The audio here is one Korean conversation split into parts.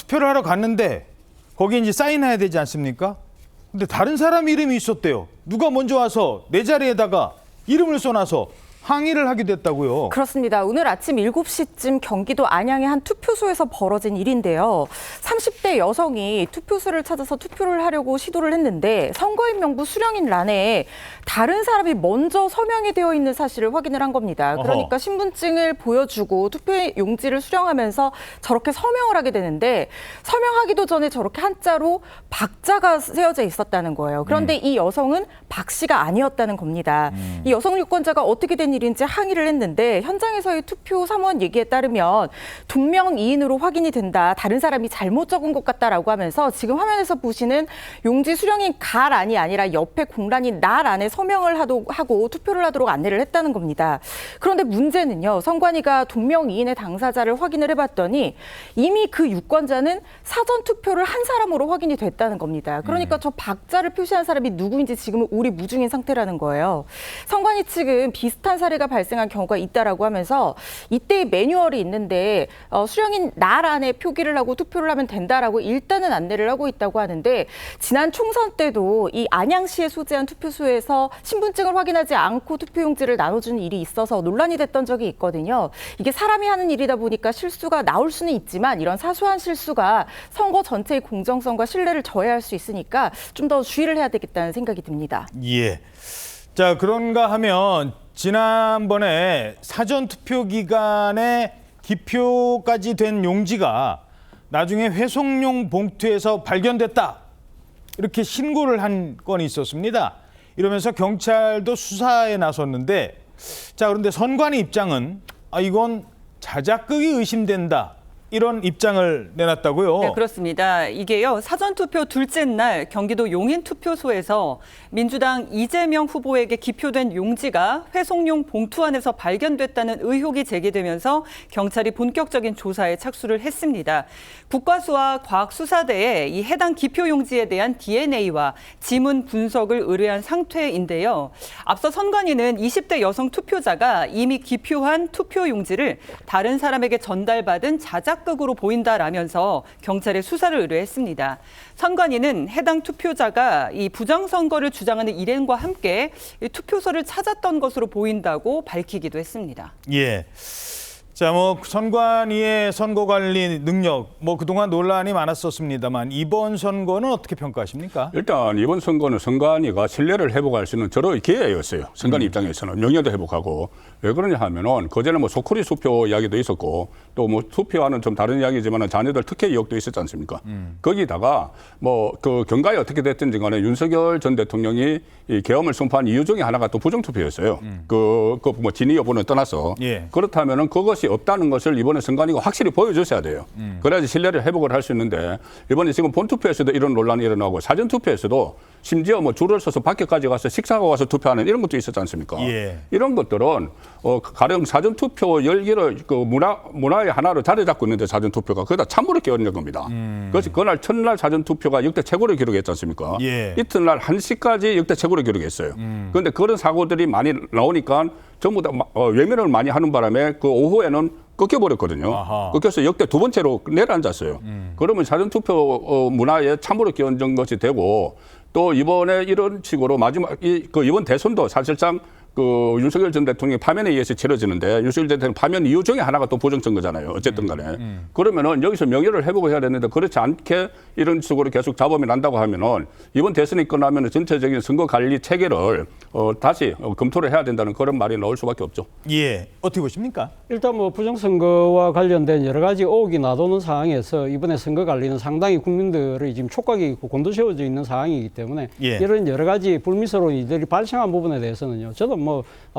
투표를 하러 갔는데 거기 이제 사인해야 되지 않습니까? 근데 다른 사람 이름이 있었대요. 누가 먼저 와서 내 자리에다가 이름을 써놔서 항의를 하게 됐다고요. 그렇습니다. 오늘 아침 7시쯤 경기도 안양의 한 투표소에서 벌어진 일인데요. 30대 여성이 투표소를 찾아서 투표를 하려고 시도를 했는데 선거인 명부 수령인 란에 다른 사람이 먼저 서명이 되어 있는 사실을 확인을 한 겁니다. 그러니까 신분증을 보여주고 투표 용지를 수령하면서 저렇게 서명을 하게 되는데 서명하기도 전에 저렇게 한자로 박자가 세워져 있었다는 거예요. 그런데 이 여성은 박 씨가 아니었다는 겁니다. 이 여성 유권자가 어떻게 된 일인지 항의를 했는데 현장에서의 투표 사무원 얘기에 따르면 동명이인으로 확인이 된다. 다른 사람이 잘못 적은 것 같다라고 하면서 지금 화면에서 보시는 용지 수령인 가란이 아니라 옆에 공란인 나란에 서명을 하고 투표를 하도록 안내를 했다는 겁니다. 그런데 문제는요. 선관위가 동명이인의 당사자를 확인을 해봤더니 이미 그 유권자는 사전 투표를 한 사람으로 확인이 됐다는 겁니다. 그러니까 저 박자를 표시한 사람이 누구인지 지금은 오리무중인 상태라는 거예요. 선관위 측은 비슷한 사례가 발생한 경우가 있다라고 하면서 이때의 매뉴얼이 있는데 수령인 나란에 표기를 하고 투표를 하면 된다라고 일단은 안내를 하고 있다고 하는데 지난 총선 때도 이 안양시에 소재한 투표소에서 신분증을 확인하지 않고 투표용지를 나눠주는 일이 있어서 논란이 됐던 적이 있거든요. 이게 사람이 하는 일이다 보니까 실수가 나올 수는 있지만 이런 사소한 실수가 선거 전체의 공정성과 신뢰를 저해할 수 있으니까 좀 더 주의를 해야 되겠다는 생각이 듭니다. 예. 자, 그런가 하면 지난번에 사전투표 기간에 기표까지 된 용지가 나중에 회송용 봉투에서 발견됐다. 이렇게 신고를 한 건이 있었습니다. 이러면서 경찰도 수사에 나섰는데 자, 그런데 선관위 입장은 이건 자작극이 의심된다. 이런 입장을 내놨다고요? 네, 그렇습니다. 이게요. 사전투표 둘째 날 경기도 용인투표소에서 민주당 이재명 후보에게 기표된 용지가 회송용 봉투 안에서 발견됐다는 의혹이 제기되면서 경찰이 본격적인 조사에 착수를 했습니다. 국가수학과학수사대에 이 해당 기표 용지에 대한 DNA와 지문 분석을 의뢰한 상태인데요. 앞서 선관위는 20대 여성 투표자가 이미 기표한 투표 용지를 다른 사람에게 전달받은 자작극으로 보인다라면서 경찰에 수사를 의뢰했습니다. 선관위는 해당 투표자가 이 부정선거를 주장하는 일행과 함께 이 투표소를 찾았던 것으로 보인다고 밝히기도 했습니다. 예. 자, 선관위의 선거 관리 능력, 그동안 논란이 많았었습니다만 이번 선거는 어떻게 평가하십니까? 일단 이번 선거는 선관위가 신뢰를 회복할 수 있는 저런 기회였어요. 선관위 입장에서는 명예도 회복하고. 왜 그러냐 하면은 그전에 소쿠리 수표 이야기도 있었고 또 투표와는 좀 다른 이야기지만 자녀들 특혜 의혹도 있었지 않습니까? 거기다가 그 경과에 어떻게 됐든지 간에 윤석열 전 대통령이 이 계엄을 선포한 이유 중에 하나가 또 부정투표였어요. 진위 여부는 떠나서. 예. 그렇다면은 그것이 없다는 것을 이번에 선관위가 확실히 보여줬어야 돼요. 그래야지 신뢰를 회복을 할 수 있는데 이번에 지금 본투표에서도 이런 논란이 일어나고 사전투표에서도 심지어 줄을 서서 밖에까지 가서 식사하고 와서 투표하는 이런 것도 있었지 않습니까? 예. 이런 것들은 가령 사전투표 열기를 문화의 하나로 자리 잡고 있는데 사전투표가 거기다 참모를 끼얹는 겁니다. 그래서 그날 첫날 사전투표가 역대 최고를 기록했지 않습니까? 예. 이튿날 1시까지 역대 최고를 기록했어요. 그런데 그런 사고들이 많이 나오니까 전부 다 외면을 많이 하는 바람에 그 오후에는 꺾여버렸거든요. 아하. 꺾여서 역대 두 번째로 내려앉았어요. 그러면 사전투표 문화에 참모를 끼얹은 것이 되고 또 이번에 이런 식으로 이번 대선도 사실상 윤석열 전 대통령의 파면에 의해서 치러지는데 윤석열 전 대통령 파면 이유 중에 하나가 또 부정선거잖아요. 어쨌든 간에. 그러면은 여기서 명예를 회복을 해야 되는데 그렇지 않게 이런 식으로 계속 잡음이 난다고 하면은 이번 대선이 끝나면은 전체적인 선거 관리 체계를 다시 검토를 해야 된다는 그런 말이 나올 수밖에 없죠. 예. 어떻게 보십니까? 일단 부정선거와 관련된 여러 가지 의혹이 나도는 상황에서 이번에 선거 관리는 상당히 국민들의 지금 촉각이 있고 곤두세워져 있는 상황이기 때문에 예. 이런 여러 가지 불미스러운 일들이 발생한 부분에 대해서는요. 저도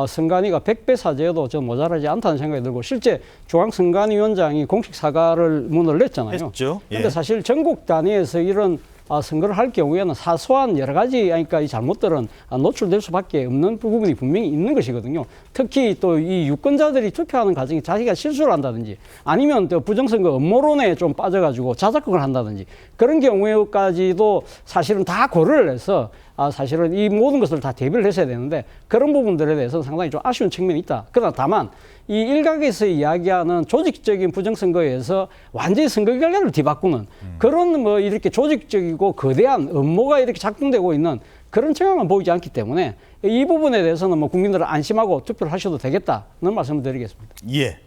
선관위가 100배 사죄해도 좀 모자라지 않다는 생각이 들고 실제 중앙선관위원장이 공식 사과를 문을 냈잖아요. 했죠. 예. 그런데 사실 전국 단위에서 이런 선거를 할 경우에는 사소한 여러 가지 이 잘못들은 노출될 수밖에 없는 부분이 분명히 있는 것이거든요. 특히 또 이 유권자들이 투표하는 과정에 자기가 실수를 한다든지 아니면 또 부정선거 음모론에 좀 빠져가지고 자작극을 한다든지 그런 경우에까지도 사실은 다 고려를 해서 사실은 이 모든 것을 다 대비를 했어야 되는데 그런 부분들에 대해서는 상당히 좀 아쉬운 측면이 있다. 그러나 다만 이 일각에서 이야기하는 조직적인 부정선거에서 완전히 선거 결과를 뒤바꾸는 그런 뭐 이렇게 조직적이고 거대한 음모가 이렇게 작동되고 있는 그런 청약만 보이지 않기 때문에 이 부분에 대해서는 뭐 국민들은 안심하고 투표를 하셔도 되겠다는 말씀을 드리겠습니다. 예.